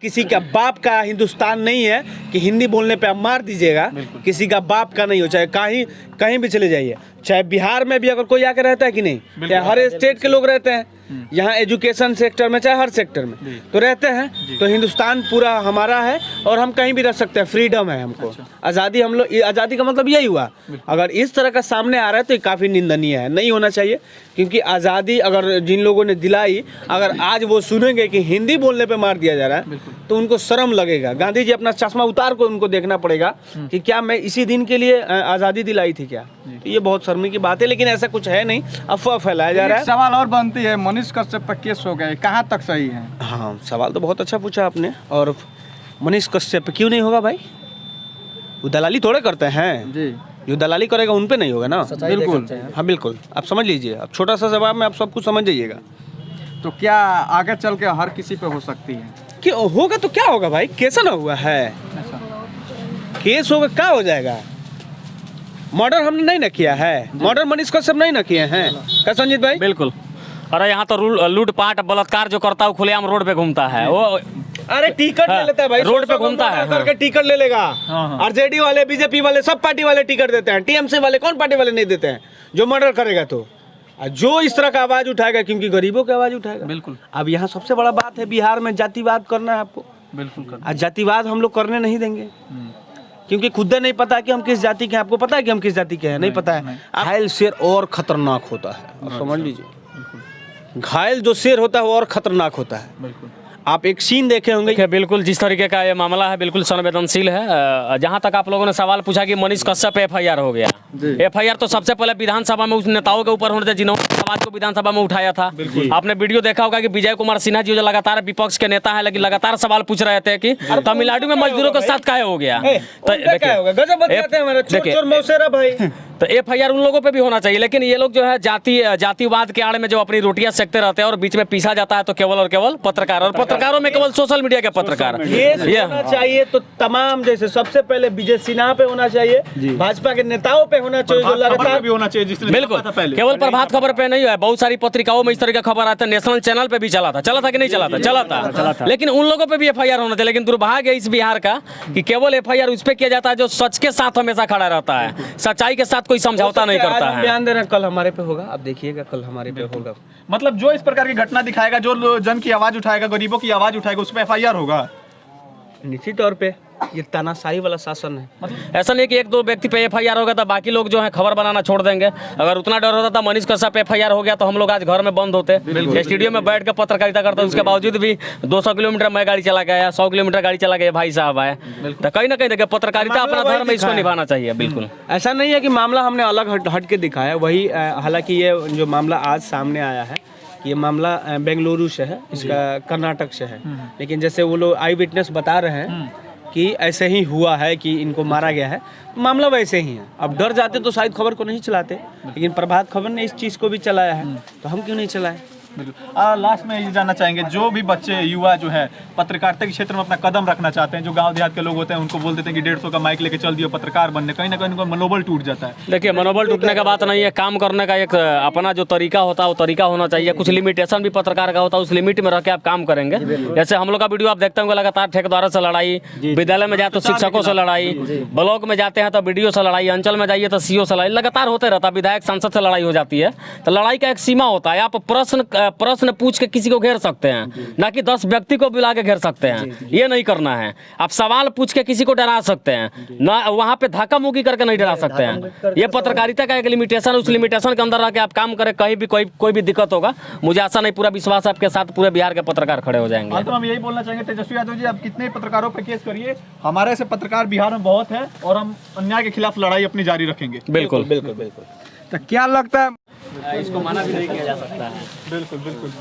किसी का बाप का हिंदुस्तान नहीं है कि हिंदी बोलने पे आप मार दीजिएगा। किसी का बाप का नहीं हो, चाहे कहीं कहीं भी चले जाइए, चाहे बिहार में भी अगर कोई आकर रहता है कि नहीं, चाहे हर स्टेट के लोग रहते हैं यहाँ एजुकेशन सेक्टर में, चाहे हर सेक्टर में तो रहते हैं। तो हिंदुस्तान पूरा हमारा है और हम कहीं भी रह सकते हैं, फ्रीडम है हमको, आज़ादी। हम लोग आज़ादी का मतलब यही हुआ। अगर इस तरह का सामने आ रहा है तो ये काफ़ी निंदनीय है, नहीं होना चाहिए। क्योंकि आज़ादी अगर जिन लोगों ने दिलाई, अगर आज वो सुनेंगे कि हिंदी बोलने पे मार दिया जा रहा है तो उनको शर्म लगेगा। गांधी जी अपना चश्मा उतार को उनको देखना पड़ेगा कि क्या मैं इसी दिन के लिए आज़ादी दिलाई थी क्या। तो ये बहुत शर्म की बात है, लेकिन ऐसा कुछ है नहीं, अफवाह फैलाया जा रहा है। सवाल और बनती है, मनीष कश्यप पर केस हो गए, कहाँ तक सही है? हाँ, सवाल तो बहुत अच्छा पूछा आपने। और मनीष कश्यप क्यों नहीं होगा भाई? वो दलाली थोड़े करते हैं जी, जो दलाली करेगा उन पे नहीं होगा ना। बिल्कुल, हाँ बिल्कुल, आप समझ लीजिए। अब छोटा सा जवाब में आप सब कुछ समझ जाइएगा। तो क्या आगे चल के हर किसी पे हो सकती है? क्यों होगा तो क्या होगा भाई? केस ना हुआ है, केस होगा क्या हो जाएगा? मर्डर हमने नहीं ना किया है, मर्डर मनीष कश्यप नहीं ना किए हैं क्या संजीत भाई? बिल्कुल। अरे यहाँ तो लूटपाट बलात्कार जो करता है खुलेआम रोड पे घूमता है वो। अरे टिकट ले लेता है भाई, रोड पे घूमता है करके टिकट ले लेगा। आरजेडी वाले, बीजेपी वाले, सब पार्टी वाले टिकट देते हैं, टीएमसी वाले कौन पार्टी वाले नहीं देते हैं? जो मर्डर करेगा तो जो इस तरह का आवाज उठाएगा, क्योंकि गरीबों की आवाज उठाएगा। बिल्कुल। अब यहाँ सबसे बड़ा बात है, बिहार में जातिवाद करना है आपको। बिल्कुल। आज जातिवाद हम लोग करने नहीं देंगे, क्योंकि खुद नहीं पता कि हम किस जाति के हैं। आपको पता है कि हम किस जाति के हैं? नहीं पता है। घायल शेर और खतरनाक होता है, आप समझ लीजिए। घायल जो शेर होता है वो और खतरनाक होता है। बिल्कुल। आप एक सीन देखे होंगे। बिल्कुल, जिस तरीके का ये मामला है बिल्कुल संवेदनशील है। जहाँ तक आप लोगों ने सवाल पूछा कि मनीष कश्यप FIR हो गया, FIR तो सबसे पहले विधानसभा में उस नेताओं के ऊपर होने थे जिन्होंने समाज को विधानसभा में उठाया था। आपने वीडियो देखा होगा कि विजय कुमार सिन्हा जी जो लगातार विपक्ष के नेता है, लेकिन लगातार सवाल पूछ रहे थे कि तमिलनाडु में मजदूरों के साथ काहे हो गया। तो FIR उन लोगों पे भी होना चाहिए, लेकिन ये लोग जो है जातिवाद के आड़ में जो अपनी रोटियां सेकते रहते हैं और बीच में पीसा जाता है तो केवल और केवल पत्रकार, और पत्रकारों में केवल सोशल मीडिया के पत्रकार। ये होना चाहिए तो तमाम, जैसे सबसे पहले विजय सिन्हा पे होना चाहिए, भाजपा के नेताओं पे होना चाहिए, जो लगातार भी होना चाहिए। बिल्कुल, केवल प्रभात खबर पे नहीं है, बहुत सारी पत्रिकाओं में इस तरह का खबर आता है। नेशनल चैनल पे भी चला था कि नहीं चला था, लेकिन उन लोगों पे भी FIR होना चाहिए। लेकिन दुर्भाग्य है इस बिहार का कि केवल FIR उस पे किया जाता है जो सच के साथ हमेशा खड़ा रहता है, सच्चाई के साथ कोई समझौता नहीं करता है। बयान दे रहे हैं, कल हमारे पे होगा, आप देखिएगा कल हमारे पे होगा। मतलब जो इस प्रकार की घटना दिखाएगा, जो जन की आवाज उठाएगा, गरीबों की आवाज उठाएगा, उस पर FIR होगा निश्चित तौर पे। ये तानाशाही वाला शासन है। ऐसा नहीं कि एक दो व्यक्ति पे FIR होगा तो बाकी लोग जो है खबर बनाना छोड़ देंगे। अगर उतना डर होता था मनीष कश्यप पे FIR हो गया तो हम लोग आज घर में बंद होते, स्टूडियो में बैठ कर पत्रकारिता करते। उसके बावजूद भी 200 किलोमीटर मैं गाड़ी चला गया, 100 किलोमीटर गाड़ी चला गया, भाई साहब आए। तो कहीं ना कहीं देखिए पत्रकारिता अपना धर्म है, इसको निभाना चाहिए। बिल्कुल, ऐसा नहीं है कि मामला हमने अलग हट के दिखाया। वही हालांकि ये जो मामला आज सामने आया है, ये मामला बेंगलुरु से है, इसका कर्नाटक से है, लेकिन जैसे वो लोग आई विटनेस बता रहे हैं कि ऐसे ही हुआ है कि इनको मारा गया है, मामला वैसे ही है। अब डर जाते तो शायद खबर को नहीं चलाते, लेकिन प्रभात खबर ने इस चीज़ को भी चलाया है, तो हम क्यों नहीं चलाए? लास्ट में ये जानना चाहेंगे, जो भी बच्चे युवा जो है पत्रकारिता के क्षेत्र में अपना कदम रखना चाहते हैं, जो गांव देहात के लोग होते हैं, उनको बोल देते हैं कि 150 का माइक लेके चल दियो पत्रकार बनने, कहीं ना कहीं उनका मनोबल टूट जाता है। देखिए, मनोबल टूटने का बात नहीं है, काम करने का एक अपना जो तरीका होता है वो तरीका होना चाहिए। कुछ लिमिटेशन भी पत्रकार का होता है, उस लिमिट में रह के आप काम करेंगे। जैसे हम लोग का वीडियो आप देखते होंगे, लगातार ठेकेदारों से लड़ाई, विद्यालय में जाए तो शिक्षकों से लड़ाई, ब्लॉक में जाते हैं तो BDO से लड़ाई, अंचल में जाइए तो CO से लड़ाई, लगातार होते रहता है। विधायक सांसद से लड़ाई हो जाती है, तो लड़ाई का एक सीमा होता है। आप प्रश्न पूछ किसी को घेर सकते हैं, ना कि 10 व्यक्ति को बुला के घेर सकते हैं। ये नहीं करना है। आप सवाल पूछ के किसी को डरा सकते हैं, ना वहां पे धक्का मुक्की करके नहीं डरा सकते हैं। ये पत्रकारिता का एक लिमिटेशन, उस लिमिटेशन के अंदर रह के आप काम करें, कहीं भी कोई भी दिक्कत होगा, मुझे आशा नहीं, पूरा विश्वास आपके साथ पूरे बिहार के पत्रकार खड़े हो जाएंगे। तो हम यही बोलना चाहेंगे तेजस्वी यादव जी, आप कितने पत्रकारों पे केस करिए, हमारे ऐसे पत्रकार बिहार में बहुत है और हम अन्याय के खिलाफ लड़ाई अपनी जारी रखेंगे। बिल्कुल बिल्कुल बिल्कुल। तो क्या लगता है, इसको माना भी नहीं किया जा सकता है। बिल्कुल बिल्कुल।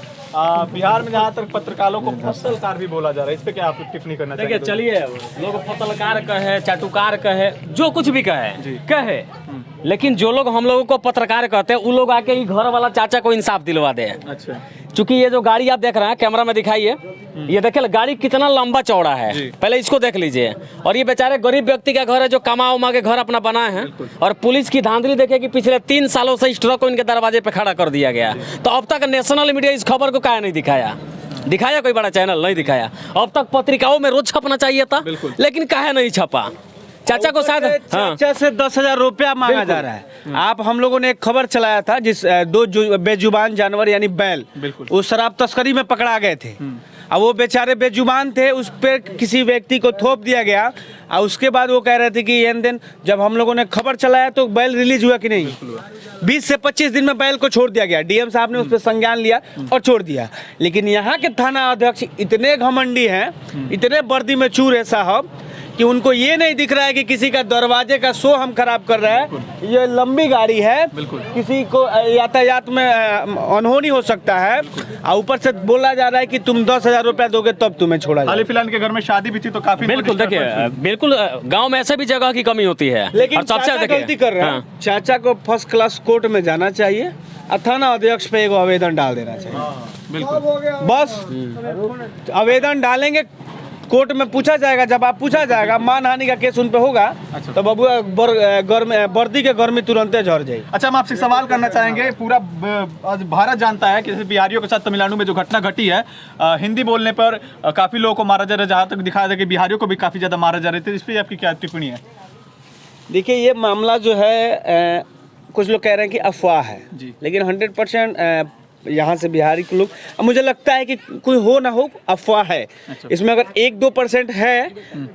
बिहार में जहाँ तक पत्रकारों को फसलकार भी बोला जा रहा है, इस पे क्या आप टिप्पणी करना चाहिए? देखिए, चलिए, लोग फसलकार कहे, चाटुकार कहे, जो कुछ भी कहे, लेकिन जो लोग हम लोगों को पत्रकार कहते हैं, वो लोग आके ही घर वाला चाचा को इंसाफ दिलवा दे। अच्छा, चूंकि ये जो गाड़ी आप देख रहे हैं, कैमरा में दिखाइए, ये देखिए गाड़ी कितना लंबा चौड़ा है, पहले इसको देख लीजिए। और ये बेचारे गरीब व्यक्ति का घर है जो कमा उमा के घर अपना बनाए हैं, और पुलिस की धांधली देखे कि पिछले 3 सालों से इस ट्रक को इनके दरवाजे पे खड़ा कर दिया गया। तो अब तक नेशनल मीडिया इस खबर को काहे नहीं दिखाया? दिखाया कोई बड़ा चैनल? नहीं दिखाया। अब तक पत्रिकाओं में रोज छपना चाहिए था, लेकिन काहे नहीं छपा? चाचा को शायद चाचा से 10,000 रुपया मांगा जा रहा है। आप हम लोगों ने एक खबर चलाया था जिस दो बेजुबान जानवर यानी बैल वो शराब तस्करी में पकड़ा गए थे। अब वो बेचारे बेजुबान थे, उस पर किसी व्यक्ति को थोप दिया गया और उसके बाद वो कह रहे थे कि एन दिन जब हम लोगों ने खबर चलाया तो बैल रिलीज हुआ कि नहीं। 20 से 25 दिन में बैल को छोड़ दिया गया। डीएम साहब ने उस पर संज्ञान लिया और छोड़ दिया। लेकिन यहाँ के थाना अध्यक्ष इतने घमंडी हैं, इतने वर्दी में चूर है साहब, कि उनको ये नहीं दिख रहा है कि किसी का दरवाजे का शो हम खराब कर रहे हैं। ये लंबी गाड़ी है, किसी को यातायात में अनहोनी हो सकता है और ऊपर से बोला जा रहा है कि तुम 10,000 रुपया दोगे तब तुम्हें छोड़ा हाल फिलहाल के घर में शादी भी थी तो काफी बिल्कुल देखिए, बिल्कुल गांव में ऐसे भी जगह की कमी होती है। लेकिन चाचा गलती कर रहे हैं। चाचा को फर्स्ट क्लास कोर्ट में जाना चाहिए और थाना अध्यक्ष पे एक आवेदन डाल देना चाहिए। बिल्कुल बस आवेदन डालेंगे, कोर्ट में पूछा जाएगा। जब आप पूछा जाएगा मानहानि का केस उन पे होगा तो बबुआ वर्दी के घर में तुरंत झड़ जाएगी। अच्छा, हम आपसे सवाल करना चाहेंगे। पूरा आज भारत जानता है कि जैसे बिहारियों के साथ तमिलनाडु में जो घटना घटी है, हिंदी बोलने पर काफी लोगों को मारा जा रहा है, जहाँ तक दिखाया था कि बिहारियों को भी काफी ज्यादा मारा जा रहा है। इस पर आपकी क्या टिप्पणी है? देखिए, ये मामला जो है कुछ लोग कह रहे हैं कि अफवाह है, लेकिन 100% यहाँ से बिहारी के लोग, अब मुझे लगता है कि कोई हो ना हो अफवाह है। इसमें अगर 1-2% है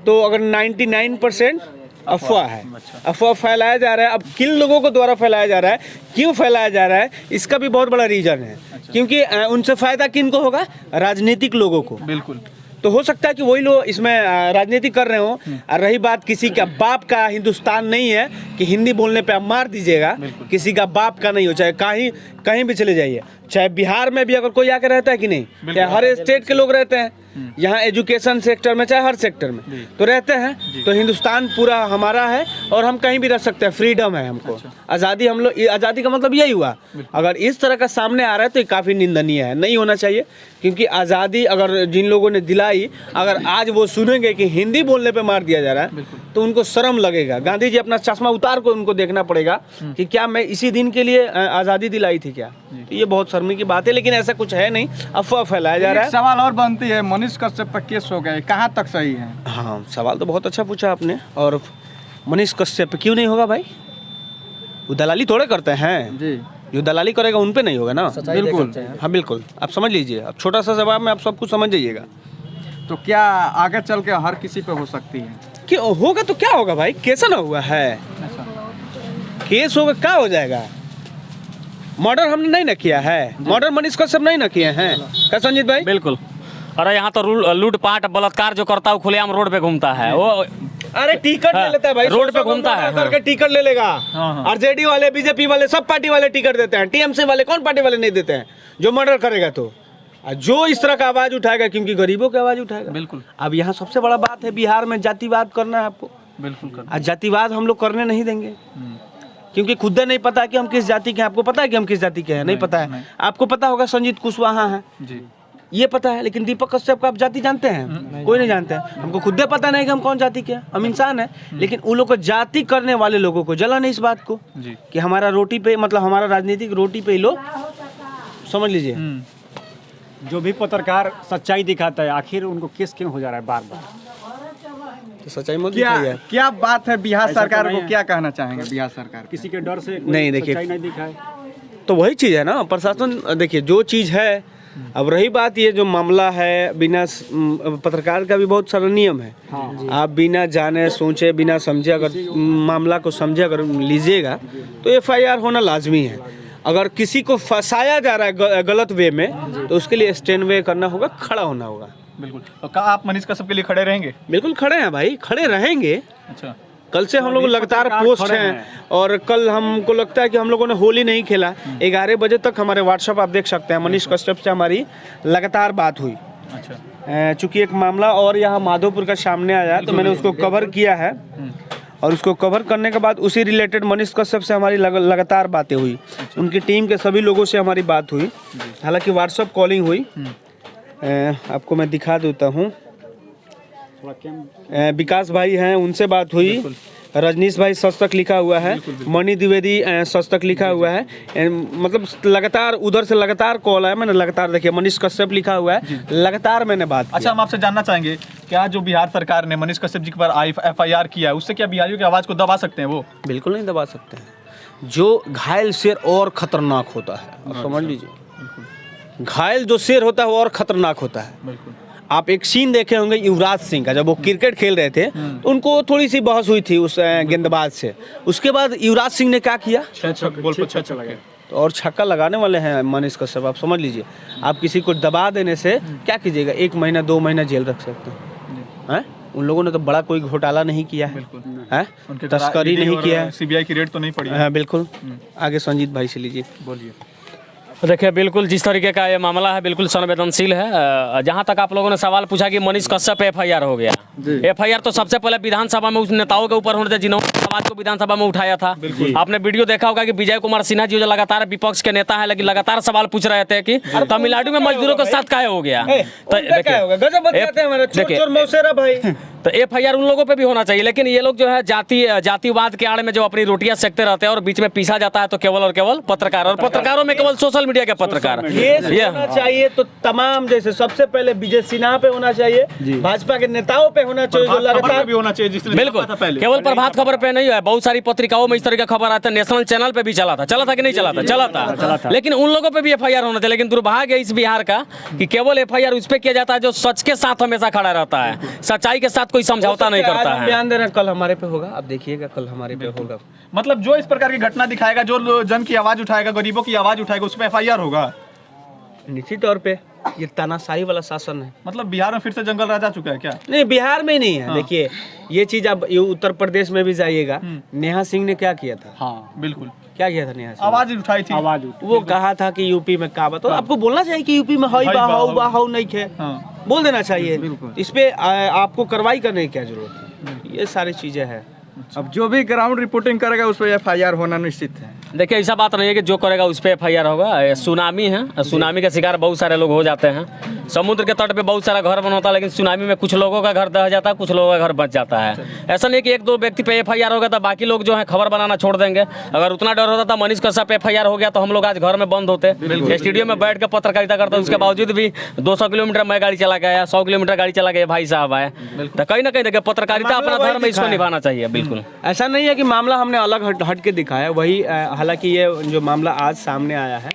तो अगर 99% अफवाह है। अफवाह फैलाया जा रहा है। अब किन लोगों को द्वारा फैलाया जा रहा है, क्यों फैलाया जा रहा है, इसका भी बहुत बड़ा रीजन है। क्योंकि उनसे फायदा किन को होगा? राजनीतिक लोगों को। बिल्कुल। तो हो सकता है कि वही लोग इसमें राजनीति कर रहे हो। और रही बात किसी का बाप का हिंदुस्तान नहीं है कि हिंदी बोलने पे आप मार दीजिएगा। किसी का बाप का नहीं हो, चाहे कहीं भी चले जाइए, चाहे बिहार में भी अगर कोई आकर रहता है कि नहीं, चाहे हर स्टेट के लोग रहते हैं यहाँ, एजुकेशन सेक्टर में चाहे हर सेक्टर में तो रहते हैं। तो हिंदुस्तान पूरा हमारा है और हम कहीं भी रह सकते हैं, फ्रीडम है हमको, आज़ादी। हम लोग आज़ादी का मतलब यही हुआ। अगर इस तरह का सामने आ रहा है तो ये काफ़ी निंदनीय है, नहीं होना चाहिए। क्योंकि आज़ादी अगर जिन लोगों ने दिलाई, अगर आज वो सुनेंगे कि हिंदी बोलने पे मार दिया जा रहा है तो उनको शर्म लगेगा। गांधी जी अपना चश्मा उतार को उनको देखना पड़ेगा कि क्या मैं इसी दिन के लिए आज़ादी दिलाई थी क्या। तो ये बहुत शर्म की बात है, लेकिन ऐसा कुछ है नहीं, अफवाह फैलाया जा रहा है। सवाल और बनती है, मनीष कश्यप पर केस हो गए, कहाँ तक सही है? हाँ, सवाल तो बहुत अच्छा पूछा आपने। और मनीष कश्यप क्यों नहीं होगा भाई? वो दलाली थोड़े करते हैं जी। जो दलाली करेगा उन पे नहीं होगा ना। बिल्कुल। हाँ बिल्कुल, आप समझ लीजिए। अब छोटा सा जवाब में आप सब कुछ समझ जाइएगा। तो क्या आगे चल के हर किसी पे हो सकती है? क्यों होगा तो क्या होगा भाई? केस ना हुआ है, केस होगा क्या हो जाएगा? मर्डर हमने नहीं ना किया है, मर्डर मनीष कश्यप नहीं ना किए हैं क्या संजीत भाई? बिल्कुल। अरे यहाँ तो लूटपाट बलात्कार जो करता है खुलेआम रोड पे घूमता है वो। अरे टिकट ले लेता है भाई, रोड पे घूमता है करके टिकट ले लेगा। आरजेडी वाले, बीजेपी वाले, सब पार्टी वाले टिकट देते हैं। टीएमसी वाले कौन पार्टी वाले नहीं देते हैं? जो मर्डर करेगा तो जो इस तरह का आवाज उठाएगा, क्योंकि गरीबों की आवाज उठाएगा। बिल्कुल। अब यहाँ सबसे बड़ा बात है, बिहार में जातिवाद करना है आपको। बिल्कुल। जातिवाद हम लोग करने नहीं देंगे, क्योंकि खुद नहीं पता कि हम किस जाति के हैं। आपको पता है कि हम किस जाति के हैं? नहीं पता है। आपको पता होगा संजीत कुशवाहा है जी, ये पता है, लेकिन दीपक कश्यप का आप जाति जानते हैं? कोई नहीं जानते हैं। हमको खुद पता नहीं कि हम कौन जाति के हैं, हम इंसान हैं। लेकिन उन लोग को जाति करने वाले लोगों को जलन है इस बात को कि हमारा रोटी पे, मतलब हमारा राजनीतिक रोटी पे ही लोग, समझ लीजिए। जो भी पत्रकार सच्चाई दिखाता है, आखिर उनको केस क्यों हो जा रहा है बार बार? तो सच्चाई मत क्या दिखाइए। क्या बात है? बिहार ऐसा सरकार तो नहीं को है। क्या कहना चाहेंगे? बिहार सरकार किसी के डर से कोई नहीं, देखिए। सच्चाई नहीं दिखाए तो वही चीज़ है ना, प्रशासन। देखिए जो चीज़ है, अब रही बात ये जो मामला है, बिना पत्रकार का भी बहुत सारा नियम है। आप बिना जाने सोचे बिना समझे अगर मामला को समझे अगर लीजिएगा तो FIR होना लाजमी है। अगर किसी को फंसाया जा रहा है गलत वे में तो उसके लिए स्टैंड वे करना होगा, खड़ा होना होगा। बिल्कुल। तो क्या आप मनीष कश्यप के लिए खड़े रहेंगे? बिल्कुल खड़े हैं भाई, खड़े रहेंगे। अच्छा। कल से हम लोग लगातार पोस्ट हैं और कल हमको लगता है कि हम लोगों ने होली नहीं खेला। 11 बजे तक हमारे व्हाट्सएप आप देख सकते हैं, मनीष कश्यप से हमारी लगातार बात हुई। अच्छा। चूंकि एक मामला और यहाँ माधोपुर का सामने आया तो मैंने उसको कवर किया है, और उसको कवर करने के बाद उसी रिलेटेड मनीष कश्यप से हमारी लगातार बातें हुई। उनकी टीम के सभी लोगों से हमारी बात हुई, हालांकि व्हाट्सएप कॉलिंग हुई। आपको मैं दिखा देता हूँ। विकास भाई हैं, उनसे बात हुई। रजनीश भाई सच तक लिखा हुआ है, मणि द्विवेदी सच तक लिखा हुआ है। मतलब लगातार उधर से लगातार कॉल है, मैंने लगातार देखिए मनीष कश्यप लिखा हुआ है, लगातार मैंने बात अच्छा, हम आपसे जानना चाहेंगे क्या जो बिहार सरकार ने मनीष कश्यप जी पर FIR किया है उससे क्या बिहारियों की आवाज को दबा सकते हैं वो? बिल्कुल नहीं दबा सकते हैं। जो घायल शेर और खतरनाक होता है, आप समझ लीजिए, घायल जो शेर होता है वो और खतरनाक होता है। बिल्कुल। आप एक सीन देखे होंगे युवराज सिंह का, जब वो क्रिकेट खेल रहे थे तो उनको थोड़ी सी बहस हुई थी उस गेंदबाज से। उसके बाद युवराज सिंह ने क्या किया, बॉल पर छक्का लगा। तो और छक्का लगाने वाले हैं मनीष कश्यप। आप समझ लीजिए, आप किसी को दबा देने से क्या कीजिएगा, 1 महीना 2 महीना जेल रख सकते हैं। उन लोगों ने तो बड़ा कोई घोटाला नहीं किया है, तस्करी नहीं किया है, CBI की रेड तो नहीं पड़ी। हाँ बिल्कुल। आगे संजीत भाई से लीजिए। बोलिए। देखिए बिल्कुल जिस तरीके का ये मामला है बिल्कुल संवेदनशील है। जहाँ तक आप लोगों ने सवाल पूछा कि मनीष कश्यप FIR हो गया, FIR तो सबसे पहले विधानसभा में उस नेताओं के ऊपर होने थे जिन्होंने समाज को विधानसभा में उठाया था। आपने वीडियो देखा होगा कि विजय कुमार सिन्हा जी जो लगातार विपक्ष के नेता है लेकिन लगातार सवाल पूछ रहे थे कि तमिलनाडु में मजदूरों के साथ काहे हो गया। तो तो FIR उन लोगों पे भी होना चाहिए, लेकिन ये लोग जो है जातिवाद के आड़ में जो अपनी रोटियां सेकते रहते हैं और बीच में पीसा जाता है तो केवल और केवल पत्रकार, और पत्रकारों में केवल सोशल मीडिया के पत्रकार। ये होना चाहिए तो तमाम, जैसे सबसे पहले विजय सिन्हा पे होना चाहिए, भाजपा के नेताओं पे होना चाहिए जो लगातार भी होना चाहिए जिसने बिल्कुल केवल प्रभात खबर पे नहीं है, बहुत सारी पत्रिकाओं में इस तरह का खबर आता है। नेशनल चैनल पे भी चला था कि नहीं चला था, लेकिन उन लोगों पे भी FIR होना चाहिए। लेकिन दुर्भाग्य है इस बिहार का कि केवल FIR उस पे किया जाता है जो सच के साथ हमेशा खड़ा रहता है, सच्चाई के साथ कोई समझौता नहीं करता है। बयान दे रहे हैं, कल हमारे पे होगा, आप देखिएगा कल हमारे पे होगा। मतलब जो इस प्रकार की घटना दिखाएगा, जो जन की आवाज उठाएगा, गरीबों की आवाज उठाएगा, उस पर FIR होगा निश्चित तौर पे। ये तानाशाही वाला शासन है। मतलब बिहार में फिर से जंगल राज आ चुका है क्या? नहीं, बिहार में नहीं है। देखिए ये चीज अब उत्तर प्रदेश में भी जाइएगा, नेहा सिंह ने क्या किया था। हाँ बिल्कुल, क्या किया था नेहा सिंह? आवाज उठाई थी। वो कहा था कि यूपी में का तो आपको बोलना चाहिए कि यूपी में हई बाहाउ नहीं खे, बोल देना चाहिए। इस पे आपको कार्रवाई करने की क्या जरूरत है, ये सारी चीजें हैं। अब जो भी ग्राउंड रिपोर्टिंग करेगा उस पर FIR होना निश्चित है। देखिए ऐसा बात नहीं है कि जो करेगा उस पर FIR होगा। ये सुनामी है, सुनामी के शिकार बहुत सारे लोग हो जाते हैं। समुद्र के तट पे बहुत सारा घर बना होता है, लेकिन सुनामी में कुछ लोगों का घर दह जाता है, कुछ लोगों का घर बच जाता है। ऐसा नहीं कि 1-2 व्यक्ति पे FIR होगा तो बाकी लोग जो है खबर बनाना छोड़ देंगे। अगर उतना डर होता था मनीष कश्यप FIR हो गया तो हम लोग आज घर में बंद होते, स्टूडियो में बैठ कर पत्रकारिता करते। उसके बावजूद भी 200 किलोमीटर मैं गाड़ी चला गया, 100 किलोमीटर गाड़ी चला गया, भाई साहब आए। तो कहीं ना कहीं देखिए पत्रकारिता अपना धर्म है, इसको निभाना चाहिए। बिल्कुल ऐसा नहीं है कि मामला हमने अलग हट के दिखाया वही। हालांकि ये जो मामला आज सामने आया है,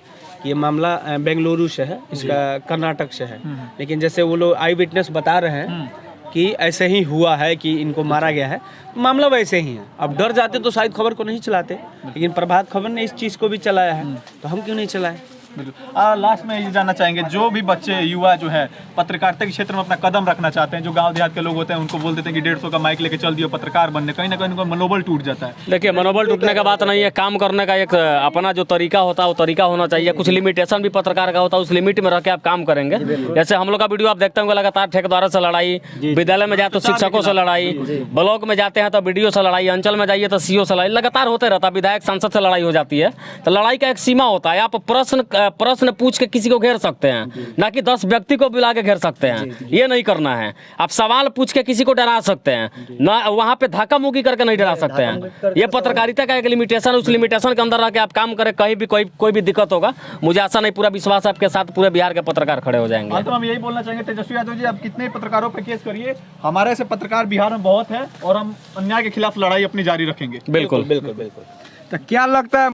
ये मामला बेंगलुरु से है, इसका कर्नाटक से है, लेकिन जैसे वो लोग आई विटनेस बता रहे हैं कि ऐसे ही हुआ है कि इनको मारा गया है, मामला वैसे ही है। अब डर जाते तो शायद खबर को नहीं चलाते, लेकिन प्रभात खबर ने इस चीज़ को भी चलाया है, तो हम क्यों नहीं चलाए। लास्ट में ये जानना चाहेंगे, जो भी बच्चे युवा जो है पत्रकारिता के क्षेत्र में अपना कदम रखना चाहते हैं, जो गांव देहात के लोग होते हैं उनको बोल देते हैं कि 150 का माइक लेके चल दियो पत्रकार बनने, कहीं ना कहीं उनका मनोबल टूट जाता है। देखिए मनोबल टूटने का बात नहीं है, काम करने का एक अपना जो तरीका होता है वो तरीका होना चाहिए। कुछ लिमिटेशन भी पत्रकार का होता है, उस लिमिट में रह के आप काम करेंगे। जैसे हम लोग का वीडियो आप देखते होंगे, लगातार ठेकेदारों से लड़ाई, विद्यालय में जाए तो शिक्षकों से लड़ाई, ब्लॉक में जाते हैं तो BDO से लड़ाई, अंचल में जाइए तो CO से लड़ाई, लगातार होते रहता है। विधायक सांसद से लड़ाई हो जाती है, तो लड़ाई का एक सीमा होता है। आप प्रश्न पूछ के किसी को घेर सकते हैं, ना कि 10 व्यक्ति को बुला के घेर सकते हैं, ये नहीं करना है। आप सवाल पूछ के किसी को डरा सकते हैं, ना वहाँ पे धक्का मुक्की करके नहीं डरा सकते हैं। ये पत्रकारिता का एक लिमिटेशन, उस लिमिटेशन के अंदर रह के आप काम करें, कहीं भी कोई भी दिक्कत होगा, मुझे आशा नहीं, पूरा विश्वास आपके साथ पूरे बिहार के पत्रकार खड़े हो जाएंगे। तो हम यही बोलना चाहेंगे तेजस्वी यादव जी, आप कितने पत्रकारों पर केस करिए, हमारे ऐसे पत्रकार बिहार में बहुत है और हम अन्याय के खिलाफ लड़ाई अपनी जारी रखेंगे। बिल्कुल बिल्कुल बिल्कुल। तो क्या लगता है